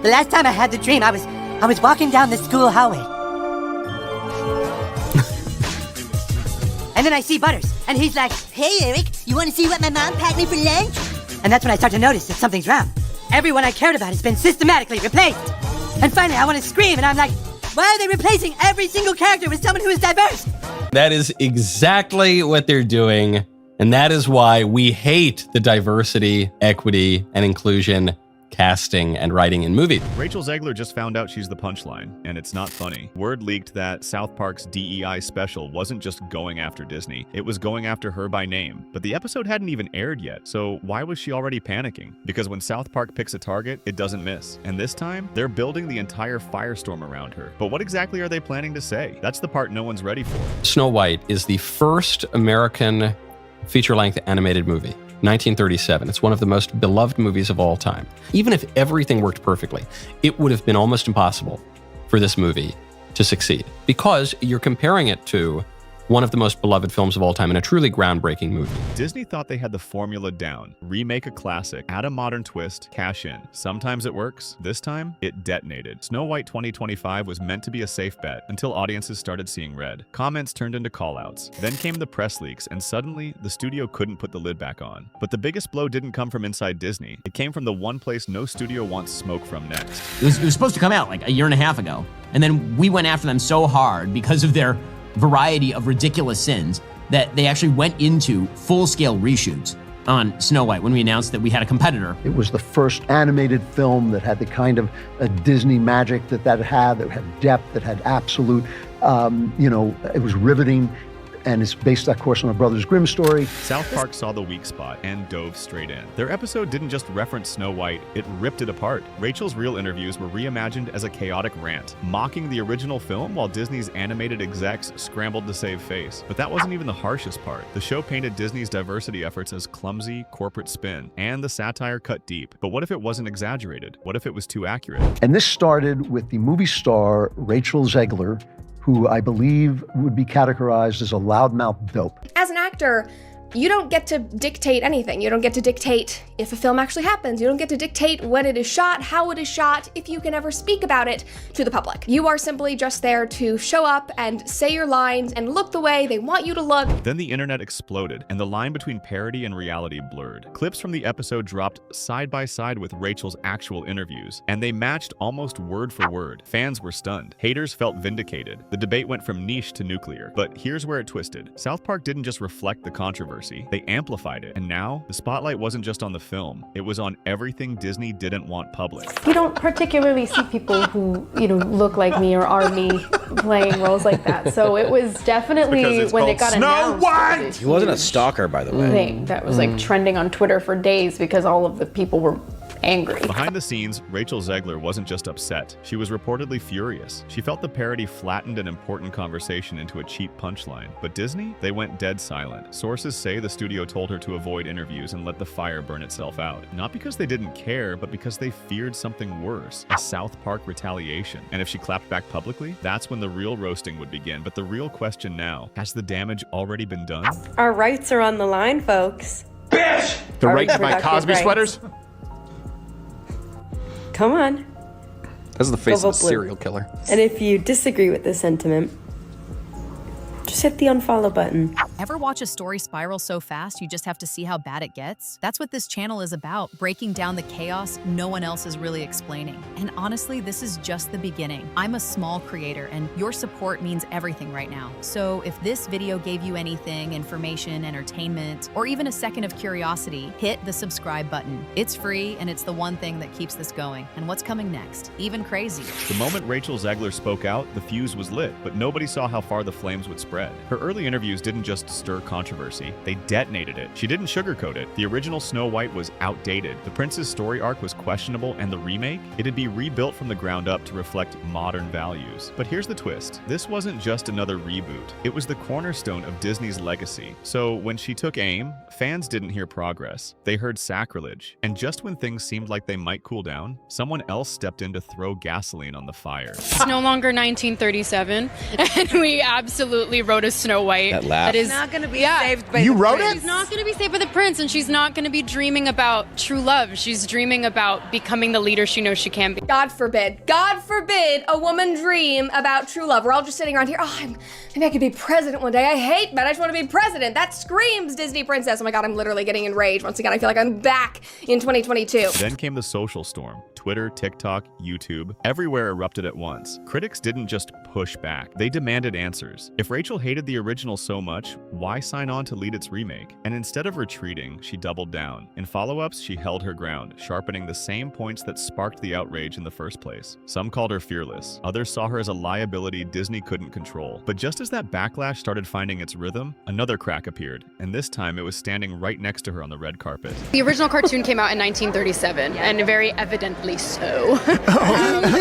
The last time I had the dream, I was walking down the school hallway. And then I see Butters, and he's like, "Hey, Eric, you want to see what my mom packed me for lunch?" And that's when I start to notice that something's wrong. Everyone I cared about has been systematically replaced. And finally, I want to scream, and I'm like, why are they replacing every single character with someone who is diverse? That is exactly what they're doing. And that is why we hate the diversity, equity, and inclusion casting and writing in movies. Rachel Zegler just found out she's the punchline, and it's not funny. Word leaked that South Park's DEI special wasn't just going after Disney, it was going after her by name. But the episode hadn't even aired yet, so why was she already panicking? Because when South Park picks a target, it doesn't miss. And this time, they're building the entire firestorm around her. But what exactly are they planning to say? That's the part no one's ready for. Snow White is the first American feature-length animated movie. 1937. It's one of the most beloved movies of all time. Even if everything worked perfectly, it would have been almost impossible for this movie to succeed because you're comparing it to one of the most beloved films of all time and a truly groundbreaking movie. Disney thought they had the formula down. Remake a classic, add a modern twist, cash in. Sometimes it works. This time, it detonated. Snow White 2025 was meant to be a safe bet until audiences started seeing red. Comments turned into callouts. Then came the press leaks, and suddenly, the studio couldn't put the lid back on. But the biggest blow didn't come from inside Disney. It came from the one place no studio wants smoke from next. It was supposed to come out like a year and a half ago. And then we went after them so hard because of their variety of ridiculous sins that they actually went into full-scale reshoots on Snow White when we announced that we had a competitor. It was the first animated film that had the kind of Disney magic that had depth, that had absolute, it was riveting. And it's based, of course, on a Brothers Grimm story. South Park saw the weak spot and dove straight in. Their episode didn't just reference Snow White, it ripped it apart. Rachel's real interviews were reimagined as a chaotic rant, mocking the original film while Disney's animated execs scrambled to save face. But that wasn't even the harshest part. The show painted Disney's diversity efforts as clumsy, corporate spin, and the satire cut deep. But what if it wasn't exaggerated? What if it was too accurate? And this started with the movie star Rachel Zegler, who I believe would be categorized as a loudmouth dope. As an actor, you don't get to dictate anything. You don't get to dictate if a film actually happens. You don't get to dictate when it is shot, how it is shot, if you can ever speak about it to the public. You are simply just there to show up and say your lines and look the way they want you to look. Then the internet exploded, and the line between parody and reality blurred. Clips from the episode dropped side by side with Rachel's actual interviews, and they matched almost word for word. Fans were stunned. Haters felt vindicated. The debate went from niche to nuclear. But here's where it twisted. South Park didn't just reflect the controversy. They amplified it. And now, the spotlight wasn't just on the film. It was on everything Disney didn't want public. You don't particularly see people who, look like me or are me playing roles like that. So it was definitely, when it got announced, White! He wasn't a stalker, by the way. Thing that was like trending on Twitter for days because all of the people were angry. Behind the scenes, Rachel Zegler wasn't just upset. She was reportedly furious. She felt the parody flattened an important conversation into a cheap punchline. But Disney? They went dead silent. Sources say the studio told her to avoid interviews and let the fire burn itself out. Not because they didn't care, but because they feared something worse, a South Park retaliation. And if she clapped back publicly, that's when the real roasting would begin. But the real question now, has the damage already been done? Our rights are on the line, folks. Bitch! The right to buy Cosby sweaters? Come on. That's the face of a serial killer. And if you disagree with this sentiment, just hit the unfollow button. Ever watch a story spiral so fast you just have to see how bad it gets? That's what this channel is about, breaking down the chaos no one else is really explaining. And honestly, this is just the beginning. I'm a small creator, and your support means everything right now. So if this video gave you anything, information, entertainment, or even a second of curiosity, hit the subscribe button. It's free, and it's the one thing that keeps this going. And what's coming next? Even crazier. The moment Rachel Zegler spoke out, the fuse was lit, but nobody saw how far the flames would spread. Her early interviews didn't just stir controversy, they detonated it. She didn't sugarcoat it. The original Snow White was outdated. The prince's story arc was questionable, and the remake? It'd be rebuilt from the ground up to reflect modern values. But here's the twist. This wasn't just another reboot. It was the cornerstone of Disney's legacy. So when she took aim, fans didn't hear progress. They heard sacrilege. And just when things seemed like they might cool down, someone else stepped in to throw gasoline on the fire. It's no longer 1937, and we absolutely wrote a Snow White. That is not going to be saved by You the wrote prince. it? She's not going to be saved by the prince, and she's not going to be dreaming about true love. She's dreaming about becoming the leader she knows she can be. God forbid a woman dream about true love. We're all just sitting around here, maybe I could be president one day. I hate men, I just want to be president. That screams Disney princess. Oh my God, I'm literally getting enraged. Once again, I feel like I'm back in 2022. Then came the social storm. Twitter, TikTok, YouTube, everywhere erupted at once. Critics didn't just push back, they demanded answers. If Rachel hated the original so much, why sign on to lead its remake? And instead of retreating, she doubled down. In follow-ups, she held her ground, sharpening the same points that sparked the outrage in the first place. Some called her fearless, others saw her as a liability Disney couldn't control. But just as that backlash started finding its rhythm, another crack appeared, and this time it was standing right next to her on the red carpet. The original cartoon came out in 1937, and very evidently so.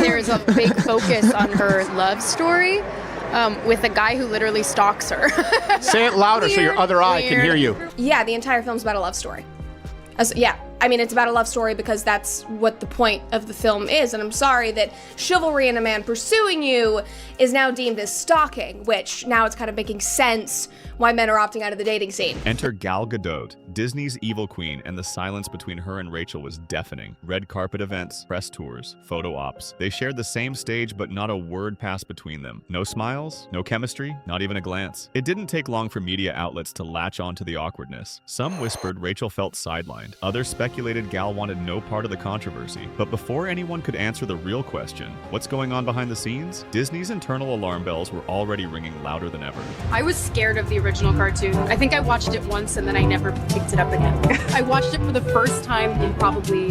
There's a big focus on her love story with a guy who literally stalks her. Say it louder so your other eye can hear you. Yeah, the entire film's about a love story. It's about a love story because that's what the point of the film is, and I'm sorry that chivalry in a man pursuing you is now deemed as stalking, which now it's kind of making sense why men are opting out of the dating scene. Enter Gal Gadot, Disney's evil queen, and the silence between her and Rachel was deafening. Red carpet events, press tours, photo ops. They shared the same stage, but not a word passed between them. No smiles, no chemistry, not even a glance. It didn't take long for media outlets to latch onto the awkwardness. Some whispered Rachel felt sidelined. Others speculated Gal wanted no part of the controversy. But before anyone could answer the real question, what's going on behind the scenes? Disney's internal alarm bells were already ringing louder than ever. I was scared of the original cartoon. I think I watched it once and then I never picked it up again. I watched it for the first time in probably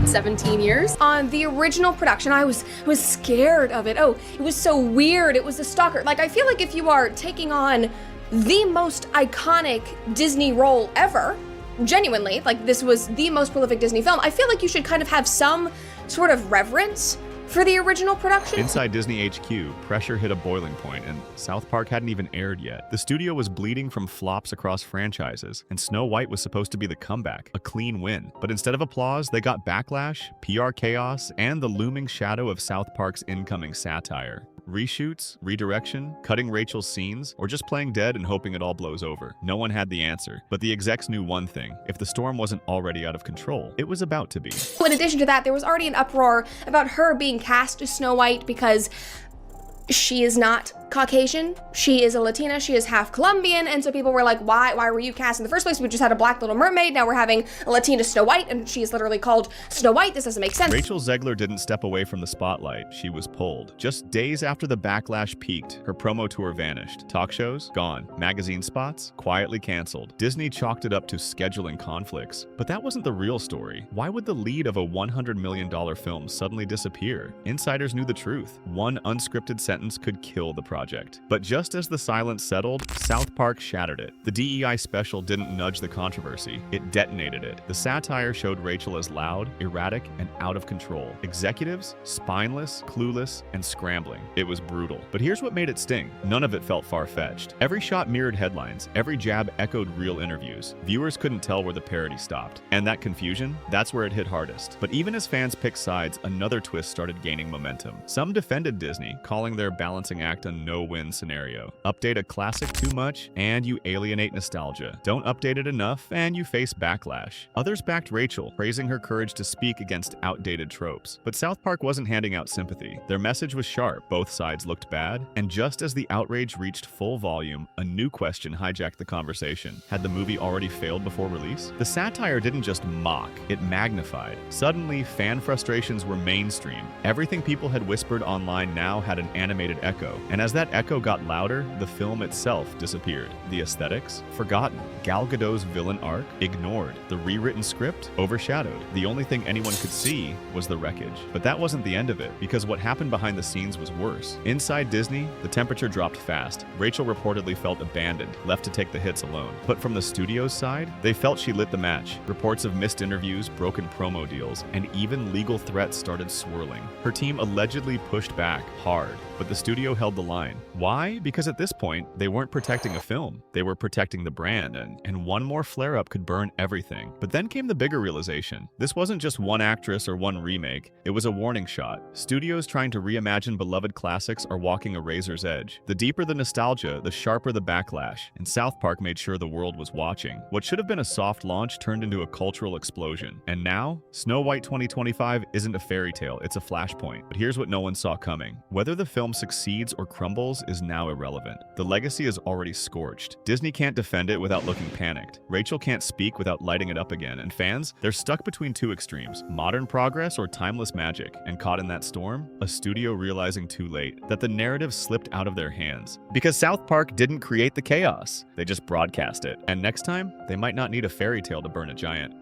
17 years. On the original production, I was scared of it. Oh, it was so weird. It was a stalker. Like, I feel like if you are taking on the most iconic Disney role ever, genuinely, like this was the most prolific Disney film, I feel like you should kind of have some sort of reverence for the original production. Inside Disney HQ, pressure hit a boiling point, and South Park hadn't even aired yet. The studio was bleeding from flops across franchises, and Snow White was supposed to be the comeback, a clean win. But instead of applause, they got backlash, PR chaos, and the looming shadow of South Park's incoming satire. Reshoots, redirection, cutting Rachel's scenes, or just playing dead and hoping it all blows over. No one had the answer, but the execs knew one thing. If the storm wasn't already out of control, it was about to be. In addition to that, there was already an uproar about her being cast as Snow White because she is not Caucasian, she is a Latina, she is half Colombian, and so people were like, why were you cast in the first place? We just had a black Little Mermaid, now we're having a Latina Snow White, and she is literally called Snow White. This doesn't make sense. Rachel Zegler didn't step away from the spotlight, she was pulled. Just days after the backlash peaked, her promo tour vanished. Talk shows? Gone. Magazine spots? Quietly canceled. Disney chalked it up to scheduling conflicts. But that wasn't the real story. Why would the lead of a $100 million film suddenly disappear? Insiders knew the truth. One unscripted sentence could kill the project. But just as the silence settled, South Park shattered it. The DEI special didn't nudge the controversy, it detonated it. The satire showed Rachel as loud, erratic, and out of control. Executives, spineless, clueless, and scrambling. It was brutal. But here's what made it sting. None of it felt far-fetched. Every shot mirrored headlines, every jab echoed real interviews. Viewers couldn't tell where the parody stopped. And that confusion, that's where it hit hardest. But even as fans picked sides, another twist started gaining momentum. Some defended Disney, calling their balancing act a no-win scenario. Update a classic too much, and you alienate nostalgia. Don't update it enough, and you face backlash. Others backed Rachel, praising her courage to speak against outdated tropes. But South Park wasn't handing out sympathy. Their message was sharp, both sides looked bad, and just as the outrage reached full volume, a new question hijacked the conversation. Had the movie already failed before release? The satire didn't just mock, it magnified. Suddenly, fan frustrations were mainstream. Everything people had whispered online now had an animated echo, and as that echo got louder, the film itself disappeared. The aesthetics? Forgotten. Gal Gadot's villain arc? Ignored. The rewritten script? Overshadowed. The only thing anyone could see was the wreckage. But that wasn't the end of it, because what happened behind the scenes was worse. Inside Disney, the temperature dropped fast. Rachel reportedly felt abandoned, left to take the hits alone. But from the studio's side, they felt she lit the match. Reports of missed interviews, broken promo deals, and even legal threats started swirling. Her team allegedly pushed back hard, but the studio held the line. fine. Why? Because at this point, they weren't protecting a film. They were protecting the brand, and one more flare-up could burn everything. But then came the bigger realization. This wasn't just one actress or one remake. It was a warning shot. Studios trying to reimagine beloved classics are walking a razor's edge. The deeper the nostalgia, the sharper the backlash, and South Park made sure the world was watching. What should have been a soft launch turned into a cultural explosion. And now, Snow White 2025 isn't a fairy tale, it's a flashpoint. But here's what no one saw coming. Whether the film succeeds or crumbles is now irrelevant. The legacy is already scorched. Disney can't defend it without looking panicked. Rachel can't speak without lighting it up again. And fans, they're stuck between two extremes, modern progress or timeless magic. And caught in that storm, a studio realizing too late that the narrative slipped out of their hands. Because South Park didn't create the chaos, they just broadcast it. And next time, they might not need a fairy tale to burn a giant.